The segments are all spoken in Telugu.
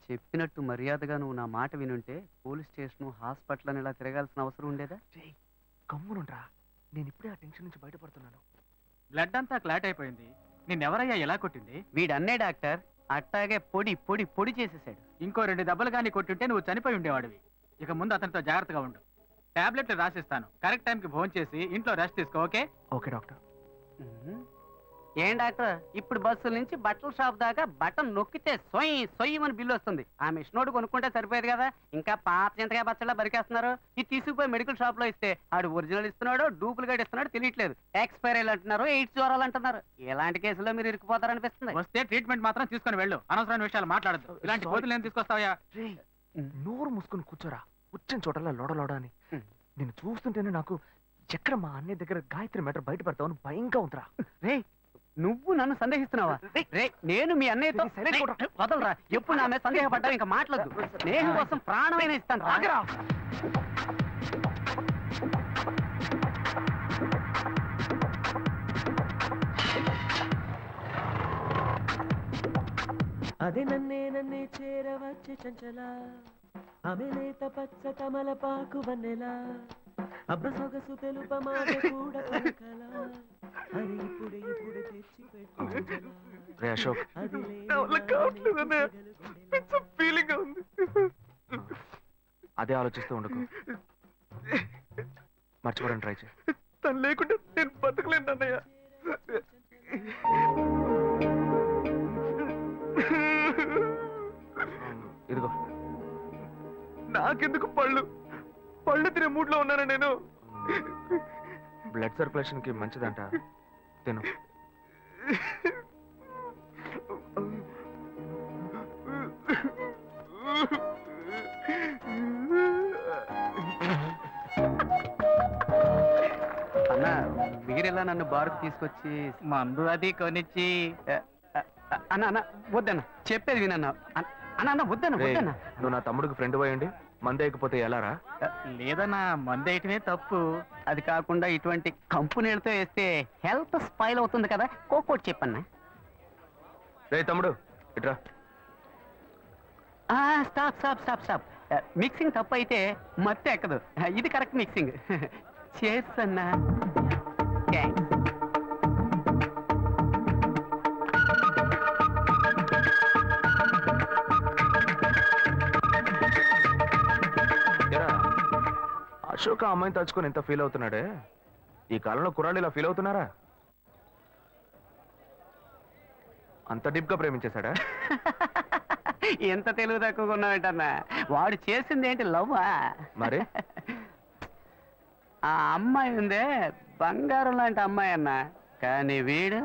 చెప్పినట్టు మర్యాదగా నువ్వు నా మాట వినుంటే పోలీస్ స్టేషన్ హాస్పిటల్ అని ఇలా తిరగాల్సిన అవసరం ఉండేదా? కమ్మునుండ్రా, నేను ఇప్పుడే ఆ టెన్షన్ నుంచి బయటపడుతున్నాను. బ్లడ్ అంతా క్లాట్ అయిపోయింది. నిన్నెవరయ్యా ఎలా కొట్టింది? వీడన్నే డాక్టర్ అట్టాగే పొడి పొడి పొడి చేసేసాడు. ఇంకో 2 దెబ్బలు కానీ కొట్టుంటే నువ్వు చనిపోయి ఉండేవాడివి. ఇక ముందు అతనితో జాగ్రత్తగా ఉండు. టాబ్లెట్లు రాసిస్తాను, కరెక్ట్ టైంకి ఫోన్ చేసి ఇంట్లో రెస్ట్ తీసుకో. ఓకే? Okay doctor. ఏం డాక్టర్, ఇప్పుడు బస్సుల నుంచి బట్టల షాప్ దాకా బటన్ నొక్కితే సొయ్ సొయ్యమని బిల్లు వస్తుంది. ఆ మిషన్ ఒకటి కొనుక్కుంటే సరిపోయేది కదా. ఇంకా పాత చింతకాయ బచ్చలా బరికేస్తున్నారు. ఇది తీసుకుపోయి మెడికల్ షాప్ లో ఇస్తే ఆడు ఒరిజినల్ ఇస్తున్నాడు డూప్లికేట్ ఇస్తున్నాడు తెలియట్లేదు. ఎక్స్పైరీలు అంటున్నారు, ఎయిడ్స్ జ్వరాలు అంటున్నారు. ఎలాంటి కేసులో మీరు ఇరుక్కుపోతారనిపిస్తుంది. వస్తే ట్రీట్మెంట్ మాత్రం తీసుకొని వెళ్ళు, అనవసరమైన విషయాలు మాట్లాడద్దు. ఇలాంటి కోతులు ఏం తీసుకొస్తావా? నోరు మూసుకొని కూర్చోరా, వచ్చిన చోటలా లోడలోడ అని. నేను చూస్తుంటేనే నాకు ఎక్కడ మా అన్నయ్య దగ్గర గాయత్రి మ్యాటర్ బయట పెడతావని భయంగా ఉందిరా. రే, నువ్వు నన్ను సందేహిస్తున్నావా? రే, నేను మీ అన్నయ్యతో వదలరా. ఎప్పుడు నా మీద సందేహపడ్డావు? ఇంకా మాట్లాడదు. స్నేహం కోసం ప్రాణమైన ఇస్తాను. రాగరా. అదే నన్నే చేరవచ్చే చంచల ఆమె లేత పచ్చ తమలపాకు వన్నెలా అబ్బ సొగసు తెలుప మాట కూడా పలకల అది ఇప్పుడే తెచ్చి పెట్టు. అశోక్, అదే ఆలోచిస్తూ ఉండకు. మర్చిపోవడానికి ట్రై చేయి. తను లేకుండా నేను బతకలేను అన్నయ్య. ఇదిగో, నాకెందుకు పళ్ళు తినే మూడ్ లో ఉన్నాను నేను. బ్లడ్ సర్క్యులేషన్ కి మంచిదంట, తిను. అన్నా, మీరెలా నన్ను బారుకు తీసుకొచ్చి మందు అది కొనిచ్చి అన్న అన్న వద్దన్న, చెప్పేది వినన్నా. అన్న అన్న వద్దన్న. నువ్వు నా తమ్ముడికి ఫ్రెండ్ పోయండి, మందేయకపోతే ఎలారా? లేదన్నా, మందేయటమే తప్పు. అది కాకుండా ఇటువంటి కంపెనీలతో వేస్తే హెల్త్ స్పాయిల్ అవుతుంది కదా. కోకోట్ చెప్పన్నా. రే తమ్ముడు, ఇట్రా. Stop stop stop stop. Mixing తప్పు అయితే మత్తు ఎక్కదు. ఇది కరెక్ట్ మిక్సింగ్. చేర్స్ అన్నా. థ్యాంక్స్. అశోక్ ఆ అమ్మాయిని తలుచుకొని ఎంత ఫీల్ అవుతున్నాడే. ఈ కాలంలో కుర్రాళ్ళు ఇలా ఫీల్ అవుతున్నారా? అంత డీప్ గా ప్రేమించేశాడా? ఎంత తెలివి తక్కువగా ఉన్నావేంటన్నా. వాడు చేసింది ఏంటి, లవ్వా? మరి ఆ అమ్మాయి ఉందే బంగారం లాంటి అమ్మాయి అన్న. కానీ వీడు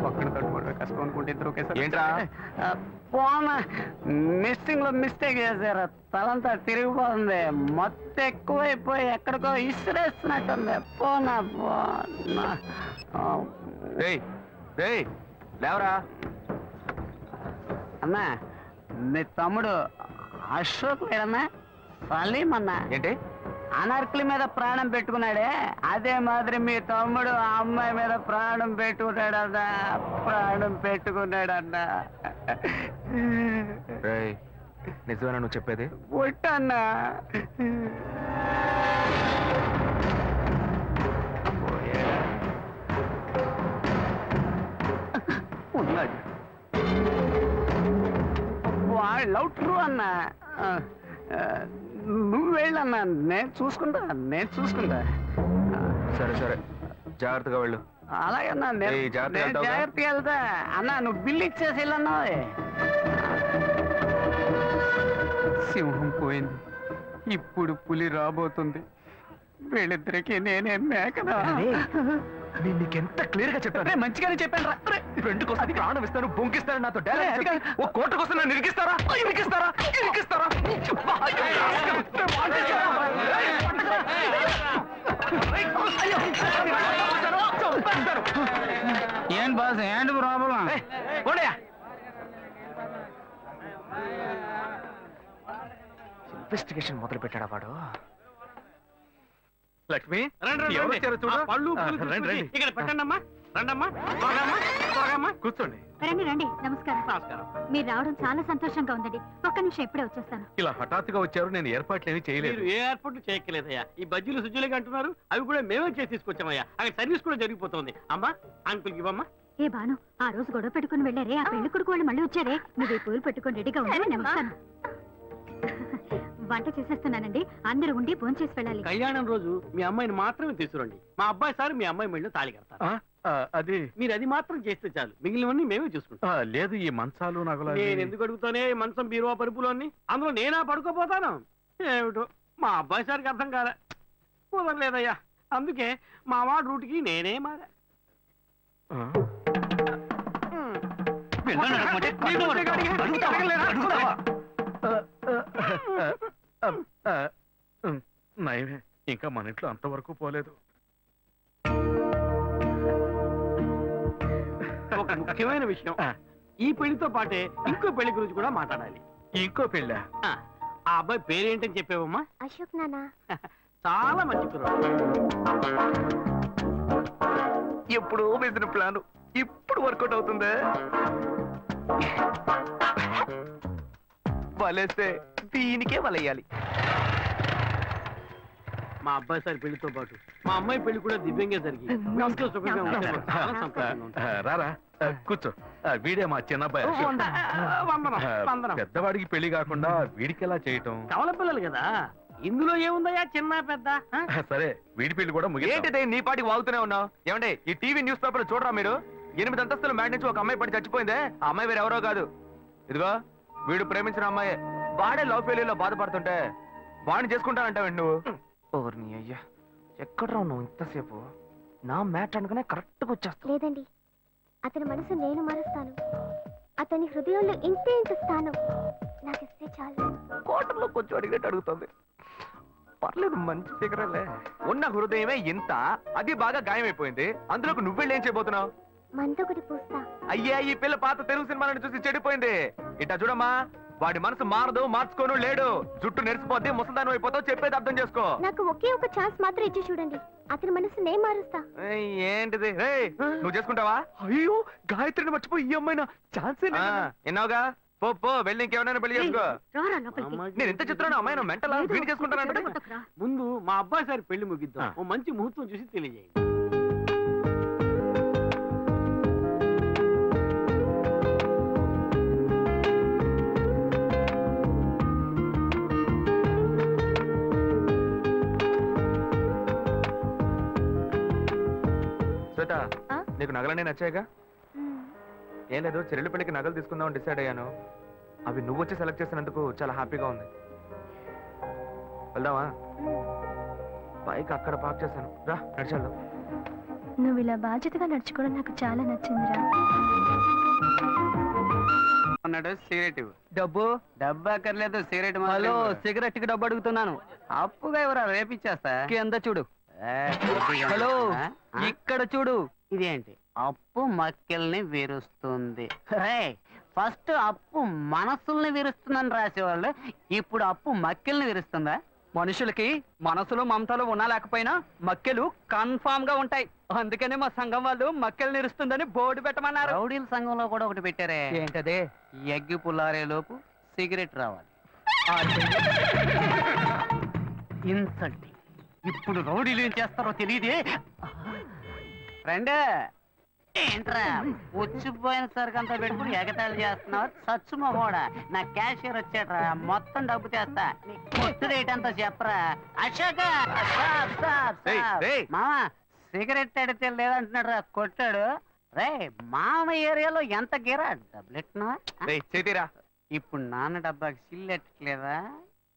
ఒక్కడి తట్టుకోవడం కష్టం అనుకుంటే ఇద్దరు ఒకేసారి. ఏంట్రా పోనా, మిస్సింగ్ లో మిస్టేక్ చేశారు. తలంతా తిరిగిపోతుంది. మొత్తం ఎక్కువైపోయి ఎక్కడికో ఇసిరేస్తున్నట్టుంది. పోనా పోనా. లేవరా అన్నా, నీ తమ్ముడు అశోక్ లేడన్నా, సలీం అన్నా. ఏంటి? అనార్కలి మీద ప్రాణం పెట్టుకున్నాడే, అదే మాదిరి మీ తమ్ముడు ఆ అమ్మాయి మీద ప్రాణం పెట్టుకున్నాడన్నా. నిజమేనా నువ్వు చెప్పేది? ఒట్టన్నా. ఉన్నాడు. వాడు లవ్ ట్రూ అన్నా. నువ్వు వెళ్ళన్నా, నేను చూసుకుంటా. సరే సరే, జాగ్రత్తగా వెళ్ళు. అలాగన్నా, జాగ్రత్తగా వెళ్తా అన్నా. నువ్వు బిల్లు ఇచ్చేసి వెళ్ళన్నా. సింహం పోయింది, ఇప్పుడు పులి రాబోతుంది. వీళ్ళిద్దరికి నేనే మేకనా? నేను నీకెంత క్లియర్ గా చెప్పాను. మంచిగానే చెప్పాను రా. ఫ్రెండ్ కోసం ప్రాణం ఇస్తాను, బొంకిస్తాను, నాతో ఓ కోట కోసం నన్ను ఇరికిస్తారా? ఏం బాస్, ఏంటి ప్రాబ్లం? ఇన్వెస్టిగేషన్ మొదలు పెట్టాడా వాడు? లక్ష్మి రండి, రండి, ఎవరు రండి. వచ్చారో చూడు. ఆ పళ్ళు, ఆ, పూలు రండి, తీసుకొచ్చి రండి. ఇక్కడ పెట్టండమ్మా. రండమ్మా, త్వరగామ్మా, త్వరగామ్మా. కూర్చోండి. రండి రండి నమస్కారం నమస్కారం. మీరు రావడం చాలా సంతోషంగా ఉందండి ఒక్క నిమిషం ఇప్పుడే వచ్చేస్తాను ఇలా హఠాత్తుగా వచ్చారు, నేను ఏర్పాట్లు ఏమీ చేయలేదు. మీరు ఏ ఏర్పాట్లు చేయక్కర్లేదయ్యా. ఈ బజ్జీలు సుజ్జులుగా అంటున్నారు, అవి కూడా మేమే చేసి తీసుకొచ్చామయ్యా. అక్కడ సర్వీస్ కూడా జరిగిపోతుంది. అమ్మా, అంకుల్కి ఇవ్వమ్మా. ఏ బాను ఆ రోజు గొడవ పెట్టుకుని వెళ్ళారే ఆ పెళ్లి కొడుకు వాళ్ళు మళ్ళీ వచ్చారే నువ్వు ఈ పూలు పెట్టుకుని రెడీగా ఉంటే నేను వస్తాను వంట చేసేస్తున్నానండి అందరూ ఉండి ఫోన్ చేసి వెళ్ళాలి కళ్యాణం రోజు మీ అమ్మాయిని మాత్రమే తీసుకురండి. మా అబ్బాయి సార్ మీ అమ్మాయి మెళ్ళో తాళి కడతారు. ఆ, అది మీరు అది మాత్రం చేస్తే చాలు, మిగిలినవన్నీ మేమే చూసుకుంటాం. లేదు, ఈ మంచాలు నగలు అవి- నేను ఎందుకు అడుగుతానే మంచం బీరువా పరుపులు అన్ని అందులో నేనా పడుకోపోతాను ఏమిటో మా అబ్బాయి సార్కి అర్థం కాలే కుదరలేదయ్యా. అందుకే మా వాడు రూట్కి నేనే మారా. ఆ, నయమే, ఇంకా మన ఇంట్లో అంతవరకు పోలేదు. ఒక ముఖ్యమైన విషయం, ఆ, ఈ పెళ్లితో పాటే ఇంకో పెళ్లి గురించి కూడా మాట్లాడాలి. ఇంకో పెళ్ళా? ఆ అబ్బాయి పేరేంటని చెప్పావమ్మా? అశోక్ నానా చాలా మంచి కుర్రాడు. ఎప్పుడు వేసిన ప్లాన్ ఇప్పుడు వర్కౌట్ అవుతుందే. వలేస్తే దీనికే వలయ్యాలి. మా అబ్బాయి సార్ పెళ్లితో పాటు మా అమ్మాయి పెళ్లి కూడా దివ్యంగా జరిగి మీ ఇంట్లో సుఖంగా ఉంటే మాకు చాలా సంతోషంగా ఉంటుంది. రారా, కూర్చో. వీడే మా చిన్నబ్బాయి అశోక్. వందనం, వందనం. పెద్దవాడికి పెళ్లి కాకుండా వీడికి ఎలా చేయటం? కవల పిల్లలు కదా, ఇందులో ఏముందయ్యా చిన్న పెద్ద? సరే, వీడి పెళ్లి కూడా ముగిద్దాం. ఏంటిదే నీ పాటికి వాగుతూనే ఉన్నావు? ఏమండి ఈ టీవీ న్యూస్ పేపర్ చూడరా మీరు? 8 అంతస్తుల మ్యాడ్ నుంచి ఒక అమ్మాయి పడి చచ్చిపోయిందే. ఆ అమ్మాయి వేరే ఎవరో కాదు, ఇదిగో వీడు ప్రేమించిన అమ్మాయి. వాడే లవ్ ఫెయిల్యూర్ లో బాధపడుతుంటే వాడిని చేసుకుంటానంటావండి నువ్వు? ఓర్ని అయ్యా, ఎక్కడ్రా నువ్వు ఇంతసేపు? నా మ్యాట్ అనుకునే కరెక్ట్గా వచ్చేస్తా. లేదండి, అతని మనసు నేను మారుస్తాను. అతని హృదయంలో ఇంతే ఇంత స్థానం నాకిస్తే చాలు. కోటర్లో కొంచెం అడిగినట్టు అడుగుతుంది. పర్లేదు, మంచి ఫిగరలే. ఉన్న హృదయమే ఇంత, అది బాగా గాయమైపోయింది. అందులోకి నువ్వెళ్ళి ఏం చేయబోతున్నావు? మందొకటి పూస్తా. అయ్యా, ఈ పిల్ల పాత తెలుగు సినిమాలను చూసి చెడిపోయింది. ఇట్టా చూడమ్మా, వాడి మనసు మారదు, మార్చుకోను లేడు. జుట్టు నెరిసిపోద్ది, ముసల్దానం అయిపోతావు. చెప్పేది అర్థం చేసుకో. నాకు ఒకే ఒక ఛాన్స్ మాత్రం ఇచ్చి చూడండి, అతని మనసు నేను మారుస్తా. ఏయ్, ఏంటిది? ఏయ్, నువ్వు చేసుకుంటావా? అయ్యో, గాయత్రిని మర్చిపోయి ఈ అమ్మాయినా ఛాన్సే ఆ, విన్నావుగా? పో పో, వెళ్ళి ఇంకేమైనా పెళ్లి చేసుకో. రారా లోపలికి అమ్మాయికి నేను ఎంత చెప్తున్నాను, అమ్మాయి మెంటల్ ఏదో వీడి చేసుకుంటానంటే. చెడగొట్టకురా. ముందు మా అబ్బాయి సార్ పెళ్లి ముగిద్దాం. ఓ మంచి ముహూర్తం చూసి తెలియజేయండి. శ్వేత, ఆ? నీకు నగలనే నచ్చాయిగా? మ్మ్. ఏం లేదు, చెల్లెలి పెళ్లికి నగలు తీసుకుందామని డిసైడ్ అయ్యాను. అవి నువ్వు వచ్చి సెలెక్ట్ చేసినందుకు చాలా హ్యాపీగా ఉంది. వెళ్దామా? బైక్ అక్కడ పార్క్ చేశాను, రా నడిచేద్దాం. నువ్వు ఇలా బాధ్యతగా నడుచుకోవడం నాకు చాలా నచ్చిందిరా. అన్నాడు సిగరెట్ ఇవ్వు. డబ్బు డబ్బు అక్కర్లేదు, సిగరెట్ హలో, సిగరెట్ కి డబ్బు అడుగుతున్నాను. అప్పుగా ఎవరా రేపిచ్చేస్తా. కింద చూడు. హలో, ఇక్కడ చూడు. ఇదేంటి అప్పు మక్కెల్ని విరుస్తుంది. ఫస్ట్ అప్పు మనసుల్ని విరుస్తుందని రాసేవాళ్ళు, ఇప్పుడు అప్పు మక్కెల్ని విరుస్తుందా? మనుషులకి మనసులో మమతలు ఉన్నా లేకపోయినా మక్కెలు కన్ఫామ్ గా ఉంటాయి. అందుకనే మా సంఘం వాళ్ళు మక్కెలు నిరుస్తుందని బోర్డు పెట్టమన్నారు. రౌడీల సంఘంలో కూడా ఒకటి పెట్టారే. ఏంటదే? ఎగ్గి పుల్లారే లోపు సిగరెట్ రావాలి. ఇన్సల్టింగ్. ఇప్పుడు రౌడీలు ఏం చేస్తారో తెలియదే. ఫ్రెండ్, ఏంట్రా వచ్చిపోయిన సరికంతా పెట్టుకుని ఎగతాళి చేస్తున్నావు? సచ్చు మగోడా, నా క్యాషియర్ వచ్చాడ్రా, మొత్తం డబ్బు చేస్తా. నీ కొట్టు రేట్ అంతా చెప్పరా. అశోక, మామ సిగరెట్ అడితే లేదంటున్నాడు రా, కొట్టాడు. రే మామ ఏరియాలో ఎంత గిరా డబ్బులెట్టినా? చేతిరా. ఇప్పుడు నాన్న డబ్బాకి సిల్లెట్టలేదా?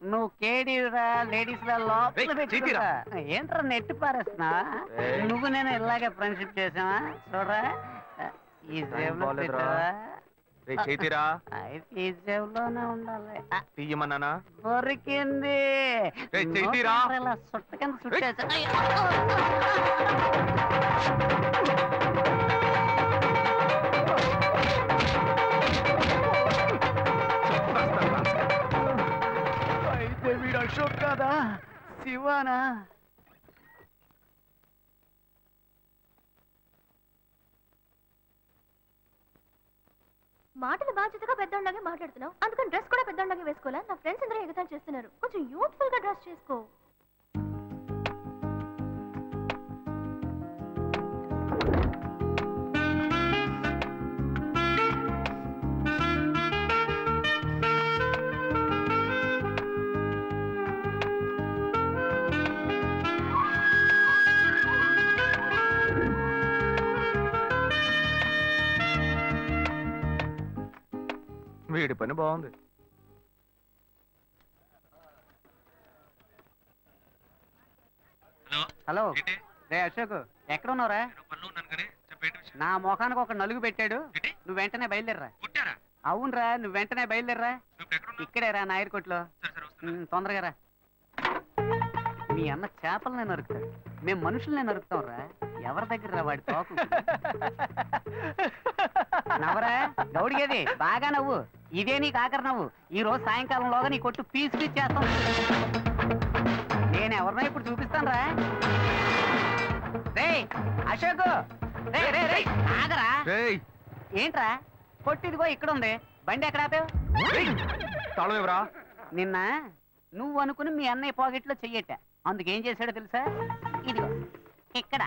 నువ్వు కేడీరా లేడీస్ ఏంట్రా నెట్టి పారేస్తున్నా? ఏయ్. నువ్వు నేను ఇలాగే ఫ్రెండ్షిప్ చేసావా? చూడరా, ఈ జేబులో బాలేదురా. పెట్టావా? చేతిరా. అయితే ఈ జేబులోనే ఉండాలి. తీయమన్నానా? దొరికింది. ఏయ్, చెయ్యిరా. ఇలా సుట్ట కింద సుట్టేసా. అయితే వీడు అశోక్ కాదా, శివానా? మాటలు బాధ్యతగా పెద్దోళ్ళలాగే మాట్లాడుతున్నావు, అందుకని డ్రెస్ కూడా పెద్దోళ్ళలాగే వేసుకోవాలా? నా ఫ్రెండ్స్ అందరూ ఎగతాలు చేస్తున్నారు, కొంచెం యూత్ఫుల్ గా డ్రెస్ చేసుకో. వీడి పని బాగుంది. హలో రే అశోక్, ఎక్కడ ఉన్నావురా? నా ముఖానికి ఒక నలుగు పెట్టాడు, నువ్వు వెంటనే బయలుదేరరా. అవునరా, నువ్వు వెంటనే బయలుదేరరా. ఇక్కడే రా నాయర్ కొట్లో. తొందరగా రా. మీ అన్న చేపలనే నరుకుతాడు, మేము మనుషులనే నరుకుతాం రా. ఎవరి దగ్గర రా వాడి తోకు? నవ్వరా గౌడిగేది, బాగా నవ్వు. ఇదే నీకు ఆఖరి నవ్వు. ఈ రోజు సాయంకాలంలోగా నీ కొట్టు పీస్ పీస్ చేస్తాం. నేను ఎవరినో ఇప్పుడు చూపిస్తాను రా. రే అశోక్, రే రే రే ఆగరా. రేయ్, ఏంట్రా కొట్టిదిగో ఇక్కడ ఉంది, బండి ఎక్కడ ఆపావు? తాళం ఇవ్వరా. నిన్న నువ్వు అనుకుని మీ అన్నయ్య పాకెట్లో చెయ్యట, అందుకేం చేశాడో తెలుసా? ఇదిగో ఇక్కడ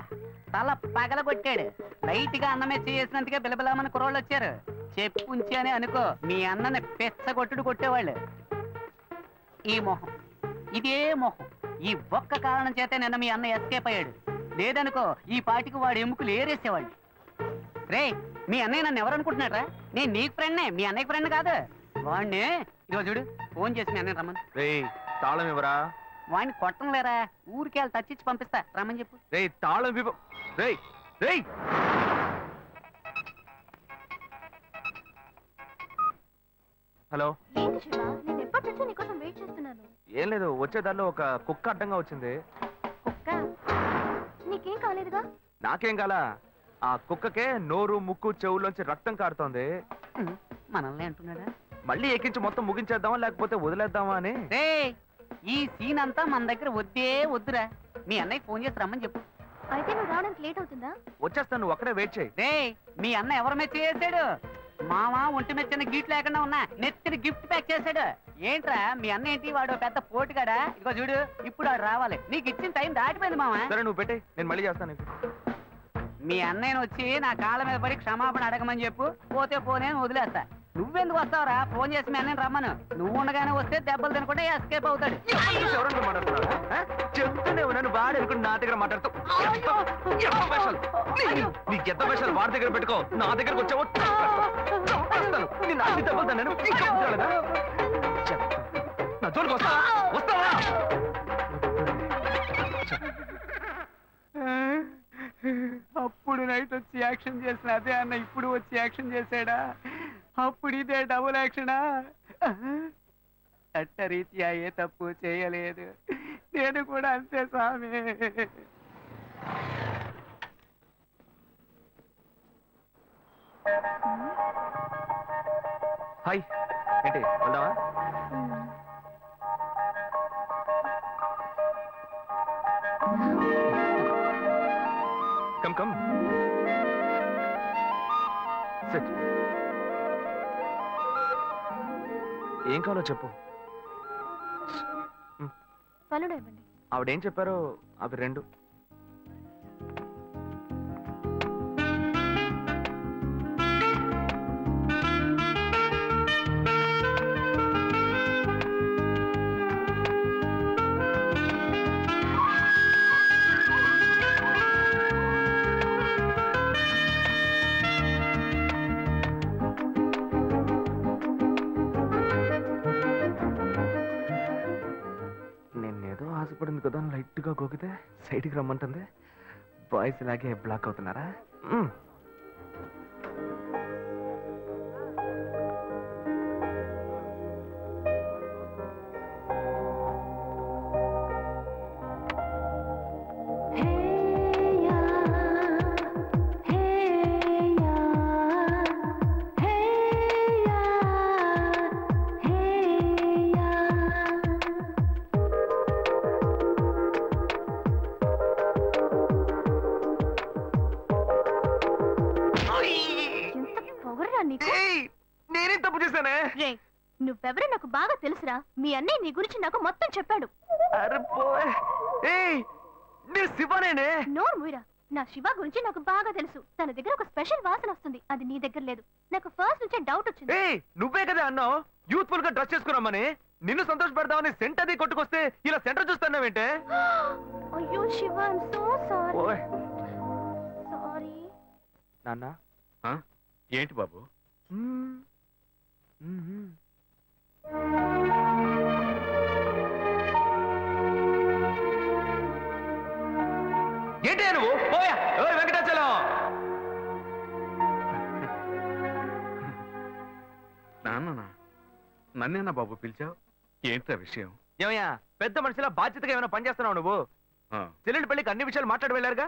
తల పగల కొట్టాడు. లైట్ గా అన్నమే చేసినందుకే బిలబిలామని కుర్రోళ్ళు వచ్చారు. చెప్పుంచి అని అనుకో, మీ అన్నని పెచ్చగొట్టుడు కొట్టేవాళ్ళు. ఈ మొహం, ఇదే మొహం, ఈ ఒక్క కారణం చేతే నిన్న మీ అన్న ఎస్కేప్ అయ్యాడు. లేదనుకో ఈ పాటికి వాడు ఎముకలు ఏరేసేవాళ్ళు. రే, మీ అన్నయ్య నన్ను ఎవరనుకుంటున్నారా? నేను నీకు ఫ్రెండ్నే, మీ అన్నయ్య ఫ్రెండ్ కాదు. వాడిని ఇదిగో చూడు, ఫోన్ చేసి మీ అన్నయ్య రమ్మని. రేయ్, తాళం ఇవ్వరా. వాడిని కొట్టం లేరా, ఊరికి వెళ్ళి తచ్చిచ్చి పంపిస్తా, రమ్మని చెప్పు. రేయ్, తాళం ఇవ్వ. రేయ్ రేయ్. హలో. ఏంటి శివ, నేను ఎప్పటి నుంచో నీకోసం వెయిట్ చేస్తున్నాను. ఏం లేదు, వచ్చేదారిలో ఒక కుక్క అడ్డంగా వచ్చింది. కుక్క? నీకేం కాలేదుగా? నాకేం కాలా, ఆ కుక్కకే నోరు ముక్కు చెవుల్లోంచి రక్తం కారుతోంది. మనల్ని అంటున్నాడా? మళ్ళీ ఎక్కించి మొత్తం ముగించేద్దామా లేకపోతే వదిలేద్దామా అని. రే, ఈ సీన్ అంతా మన దగ్గర వద్దే వద్దురా. మీ అన్నయ్య ఫోన్ చేసి రమ్మని చెప్పు. అయితే నువ్వు రావడానికి లేట్ అవుతుందా? వచ్చేస్తాను, నువ్వు అక్కడే వెయిట్ చేయి. రే, మీ అన్న ఎవరి మెచ్చ చేశాడు? మావా ఒంటి మెచ్చిన గిఫ్ట్ లేకుండా ఉన్నా నెత్తిని గిఫ్ట్ ప్యాక్ చేశాడు. ఏంట్రా మీ అన్న ఏంటి, వాడు పెద్ద పోటుగాడా? ఇదిగో చూడు, ఇప్పుడు వాడు రావాలి. నీకు ఇచ్చిన టైం దాటిపోయింది మావా. సరే నువ్వు పెట్టే, నేను మళ్ళీ చేస్తాను. మీ అన్నయ్యను వచ్చి నా కాళ్ళ మీద పడి క్షమాపణ అడగమని చెప్పు, పోతే పోనే వదిలేస్తా. నువ్వెందుకు వస్తావురా? ఫోన్ చేసి మీ అన్నయ్యని రమ్మను. నువ్వు ఉండగానే వస్తే దెబ్బలు తినకుండా ఎస్కేప్ అవుతాడు. ఎవరన్నా మాట్లాడుతున్నారా? చెప్తూనే ఉన్నాను, వాడు అనుకుని నా దగ్గర మాట్లాడుతావు. నీకు ఎంత పైసలు వాడి దగ్గర పెట్టుకో, నా దగ్గరకు వచ్చావు నిన్ను అన్ని దెబ్బలు నేను నా జోలికి వస్తావా? వస్తావా? అప్పుడు నైట్ వచ్చి యాక్షన్ చేసిన అదే అన్న ఇప్పుడు వచ్చి యాక్షన్ చేశాడా? అప్పుడు ఇదే డబుల్ యాక్షనా? చట్టరీత్యా ఏ తప్పు చేయలేదు, నేను కూడా అంతే స్వామి. హాయ్, ఏంటి వెళ్దామా? Come come SIT. ఏం కావాలో చెప్పు. పనులు ఇవ్వండి. ఆవిడేం చెప్పారో అవి రెండు. ఆశపడింది కదా, లైట్ గా గోకితే సైడ్కి రమ్మంటుంది. బాయ్స్ ఇలాగే బ్లాక్ అవుతున్నారా? తప్పు చేశానే? రే నువ్వెవరో నాకు బాగా తెలుసురా. మీ అన్నయ్య నీ గురించి నాకు మొత్తం చెప్పాడు. అరే పోయ్. ఏయ్ నీ శివనేనే? నోరు మూయరా. నా శివ గురించి నాకు బాగా తెలుసు. తన దగ్గర ఒక స్పెషల్ వాసన వస్తుంది, అది నీ దగ్గర లేదు. నాకు ఫస్ట్ నుంచే డౌట్ వచ్చింది. ఏయ్ నువ్వే కదా అన్నావు యూత్ఫుల్ గా డ్రెస్ చేసుకున్నామని. నిన్ను సంతోష పెడదామని సెంట్ అది కొట్టుకొస్తే ఇలా సెంటర్ చూస్తున్నావేంటే? అయ్యో శివ, ఐమ్ సో సారీ. ఓయ్ సారీ. నాన్న ఏంటి బాబు? ఏంటి నువ్వు పోయా? ఓయ్ వెంకటాచలం, నాన్న నన్నేనా బాబు పిలిచావు? ఏంట్రా విషయం? ఏమయ్యా పెద్ద మనిషిలా బాధ్యతగా ఏమైనా పని చేస్తున్నావు నువ్వు? చెల్లెలి పెళ్లికి అన్ని విషయాలు మాట్లాడి వెళ్ళారుగా?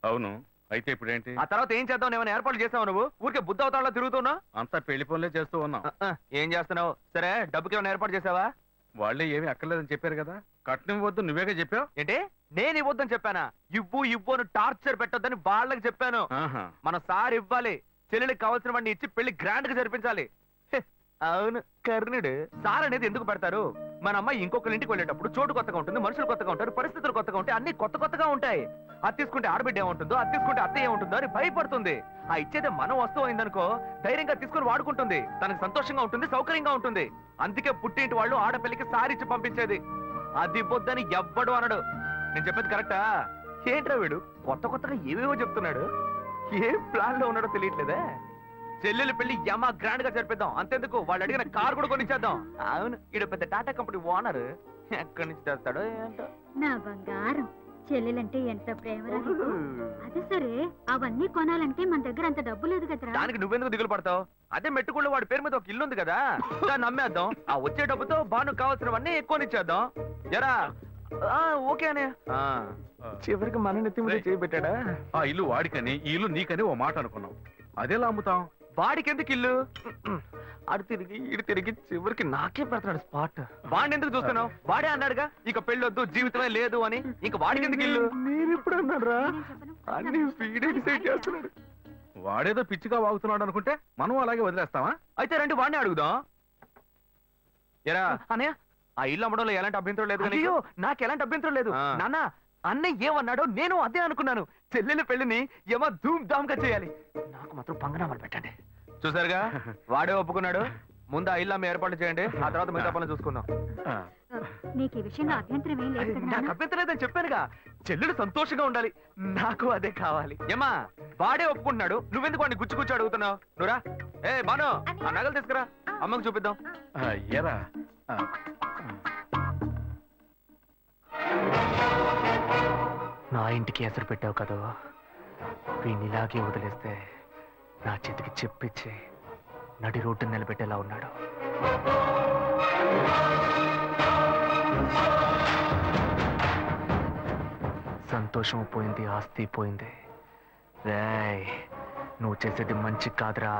అవును, అయితే ఇప్పుడేంటి? ఆ తర్వాత ఏం చేద్దాం? ఏమైనా ఏర్పాట్లు చేస్తావు నువ్వు? ఊరికే బుద్ధ అవతారంలో తిరుగుతున్నావు. అంతా పెళ్లి పనులే చేస్తూ ఉన్నాం. ఏం చేస్తున్నావు? సరే డబ్బుకి ఏమైనా ఏర్పాటు చేసావా? వాళ్ళే ఏమీ అక్కర్లేదని చెప్పారు కదా. కట్నం వద్దు నువ్వేగా చెప్పావు. ఏంటి నేను ఇవ్వద్దని చెప్పానా? ఇవ్వు ఇవ్వు అని టార్చర్ పెట్టొద్దని వాళ్ళకి చెప్పాను. ఆహా. మన సార్ ఇవ్వాలి. చెల్లెలికి కావాల్సిన వాడిని ఇచ్చి పెళ్లి గ్రాండ్ గా జరిపించాలి. హె, అవును కర్ణుడు. సార్ అనేది ఎందుకు పెడతారు? మన అమ్మాయి ఇంకొకరి ఇంటికి వెళ్ళేటప్పుడు చోటు కొత్తగా ఉంటుంది, మనుషులు కొత్తగా ఉంటారు, పరిస్థితులు కొత్తగా ఉంటాయి, అన్ని కొత్త కొత్తగా ఉంటాయి. అది తీసుకుంటే ఆడబిడ్డ ఏముంటుందో, అది తీసుకుంటే అత్త ఏముంటుందో అని భయపడుతుంది. ఆ ఇచ్చేదే మనం వస్తువు అయిందనుకో ధైర్యంగా తీసుకుని వాడుకుంటుంది. తనకు సంతోషంగా ఉంటుంది, సౌకర్యంగా ఉంటుంది. అందుకే పుట్టింటి వాళ్ళు ఆడపిల్లకి సారిచ్చి పంపించేది. అది ఇవ్వొద్దని ఎవ్వడు అనడు. నేను చెప్పేది కరెక్టా? ఏంట్రా వీడు కొత్త కొత్తగా ఏవేవో చెప్తున్నాడు. ఏ ప్లాన్ లో ఉన్నాడో తెలియట్లేదే. చెల్లెలు పెళ్లి యమా గ్రాండ్ గా జరిపిద్దాం. అంతెందుకు వాళ్ళు అడిగిన కార్ కూడా కొనిచ్చేద్దాం. అవును ఈడ పెద్ద టాటా కంపెనీ ఓనర్. ఎక్కడి నుంచి తెస్తాడో ఏంటో. నా బంగారం, చెల్లెలంటే ఎంత ప్రేమరా నీకు? అదే సరే, అవన్నీ కొనాలంటే మన దగ్గర అంత డబ్బు లేదు కదరా. దానికి నువ్వెందుకు దిగులు పడతావు? అదే మెట్టుకుళ్ళు వాడి పేరు మీద ఒక ఇల్లు ఉంది కదా, దాన్ని అమ్మేద్దాం. ఆ వచ్చే డబ్బుతో బాను కావాల్సినవన్నీ ఎక్కువనిచ్చేద్దాం. ఎరా ఓకే అనే. చివరికి మన నెత్తి మీద చేయబెట్టాడా? ఆ ఇల్లు వాడికని ఈ ఇల్లు నీకని ఓ మాట అనుకున్నాం. అదేలా అమ్ముతాం? వాడికి ఎందుకు ఇల్లు? అడు తిరిగి ఇటు తిరిగి చివరికి నాకే పెడతాడు స్పాట్. వాడిని ఎందుకు చూస్తున్నావు? వాడే అన్నాడుగా ఇక పెళ్ళొద్దు జీవితమే లేదు అని. ఇంక వాడికి ఎందుకు ఇల్లు? నేను ఎప్పుడు అన్నారా? అన్ని వీడే డిసైడ్ చేస్తున్నాడు. వాడేదో పిచ్చిగా వాగుతున్నాడు అనుకుంటే మనం అలాగే వదిలేస్తావా? అయితే రండి వాడిని అడుగుదాం. ఎరా అన్నయ్య ఆ ఇల్లు అమ్మడంలో ఎలాంటి అభ్యంతరం లేదు. అయ్యో నాకు ఎలాంటి అభ్యంతరం లేదు నాన్న. అన్నయ్య ఏమన్నాడో నేను అదే అనుకున్నాను. చెల్లెల పెళ్లిని ఏమో ధూమ్ ధామ్ గా చేయాలి. నాకు మాత్రం పంగనామాలు పెట్టండి. చూసారుగా వాడే ఒప్పుకున్నాడు. ముందు ఆ ఇల్లు అమ్మ ఏర్పాటు చేయండి, ఆ తర్వాత మిగతా పనులు చూసుకుందాం. నీకు ఈ విషయంలో అభ్యంతరం ఏం లేదు కదా నాకు నాన్న? అభ్యంతరం లేదని చెప్పానుగా. చెల్లెలు సంతోషంగా ఉండాలి, నాకు అదే కావాలి. ఏమా వాడే ఒప్పుకుంటున్నాడు, నువ్వెందుకు వాడిని గుచ్చి గుచ్చి అడుగుతున్నావు? నువ్వురా. ఏ బాను ఆ నగలు తీసుకురా, అమ్మకు చూపిద్దాం. ఎరా నా ఇంటికి ఎసరు పెట్టావు కదా, వీడిని ఇలాగే వదిలేస్తే నా చేతికి చెప్పిచ్చి నడి రోడ్డు నిలబెట్టేలా ఉన్నాడు. సంతోషం పోయింది, ఆస్తి పోయింది. రేయ్ నువ్వు చేసేది మంచి కాదురా.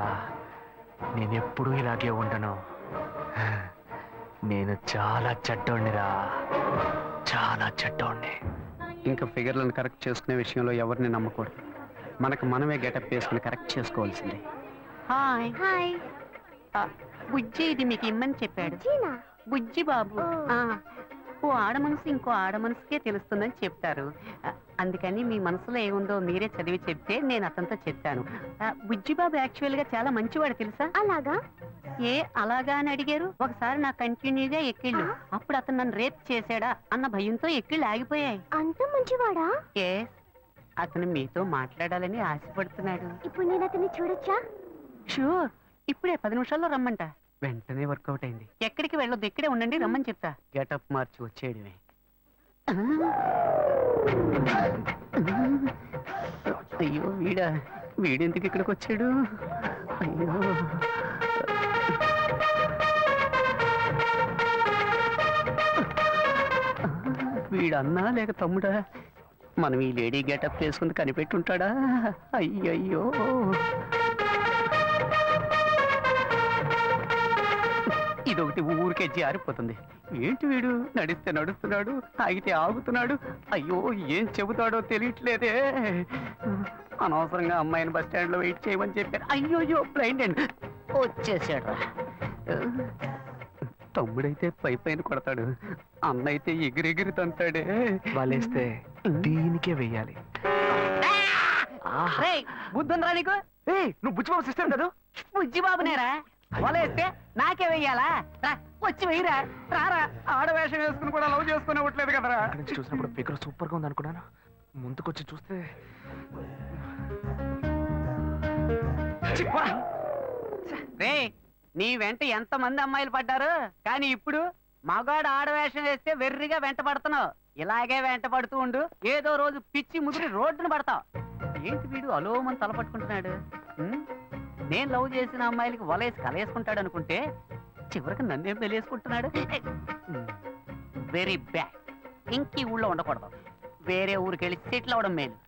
నేనెప్పుడూ ఇలాగే ఉండను. నేను చాలా చెడ్డోణ్ణిరా, చాలా చెడ్డోణ్ణి. ఇంకా ఫిగర్లను కరెక్ట్ చేసుకునే విషయంలో ఎవరిని నమ్మకూడదు. మనకు మనమే గెటప్ వేసుకుని కరెక్ట్ చేసుకోవాల్సిందే. Hi hi. బుజ్జి ఇది మీకు ఇమ్మని చెప్పాడు. జీనా. బుజ్జి బాబు. ఓ ఆడ మనసు ఇంకో ఆడ మనసుకే తెలుస్తుందని చెప్తారు. అందుకని మీ మనసులో ఏముందో మీరే చదివి చెప్తే నేను అతనితో చెప్పాను. బుజ్జి బాబు యాక్చువల్ గా చాలా మంచివాడు తెలుసా? అలాగా? ఏ అలాగా అని అడిగారు. ఒకసారి నా కంటిన్యూగా ఎక్కిళ్ళు, అప్పుడు అతను నన్ను రేప్ చేశాడా అన్న భయంతో ఎక్కిళ్ళు ఆగిపోయాయి. అంత మంచివాడా? ఏ అతను మీతో మాట్లాడాలని ఆశపడుతున్నాడు. ఇప్పుడు నేను అతన్ని చూడొచ్చా? షూర్, ఇప్పుడే 10 నిమిషాల్లో రమ్మంట. వెంటనే వర్కౌట్ అయింది. ఎక్కడికి వెళ్ళొద్దు, ఇక్కడే ఉండండి, రమ్మని చెప్తా. గెటప్ మార్చి వచ్చేయడమే. అయ్యో వీడెందుకు ఇక్కడికి వచ్చాడు? అయ్యో వీడన్నా లేక తమ్ముడా? మనం ఈ లేడీ గెటప్ వేసుకుని కనిపెట్టుంటాడా? అయ్యయ్యో ఇదొకటి ఊరికే జారిపోతుంది. ఏంటి వీడు నడిస్తే నడుస్తున్నాడు, ఆగితే ఆగుతున్నాడు. అయ్యో ఏం చెబుతాడో తెలియట్లేదే. అనవసరంగా అమ్మాయిని బస్ స్టాండ్ లో వెయిట్ చేయమని చెప్పారు. అయ్యోయ్యో బ్లైండ్ అండ్ వచ్చేసాడు తమ్ముడైతే పై పైన కొడతాడు, అన్నైతే ఎగిరెగిరి తంతాడే. వాళ్ళేస్తే దీనికే వెయ్యాలి. బుద్ధుందిరా నీకు? నువ్వు బుచ్చిబాబు సిస్టర్ కదా? బుజ్జి బాబునేరా వలేస్తే నాకే వెయ్యాలా? రా, వచ్చి వెయ్యరా, రారా. ఆడవేషం వేసుకుని కూడా లవ్ చేసుకునే ఉండలేదు కదరా. అక్కడి నుంచి చూసినప్పుడు ఫిగర్ సూపర్ గా ఉంది అనుకున్నాను. ముందుకొచ్చి చూస్తే రే, నీ వెంట ఎంత మంది అమ్మాయిలు పడ్డారు, కానీ ఇప్పుడు మగాడు ఆడవేషం వేస్తే వెర్రిగా వెంట పడుతున్నావు. ఇలాగే వెంట పడుతూ ఉండు, ఏదో రోజు పిచ్చి ముదిరి రోడ్డును పడతావు. ఏంటి వీడు అలోమని తలపట్టుకుంటున్నాడు? నేను లవ్ చేసిన అమ్మాయిలకి వలేసి కలేసుకుంటాడు అనుకుంటే చివరికి నన్నేం తెలియసుకుంటున్నాడు. Very bad. ఇంక ఈ ఊళ్ళో ఉండకూడదు, వేరే ఊరికి వెళ్ళి సెటిల్ అవడం మేలు.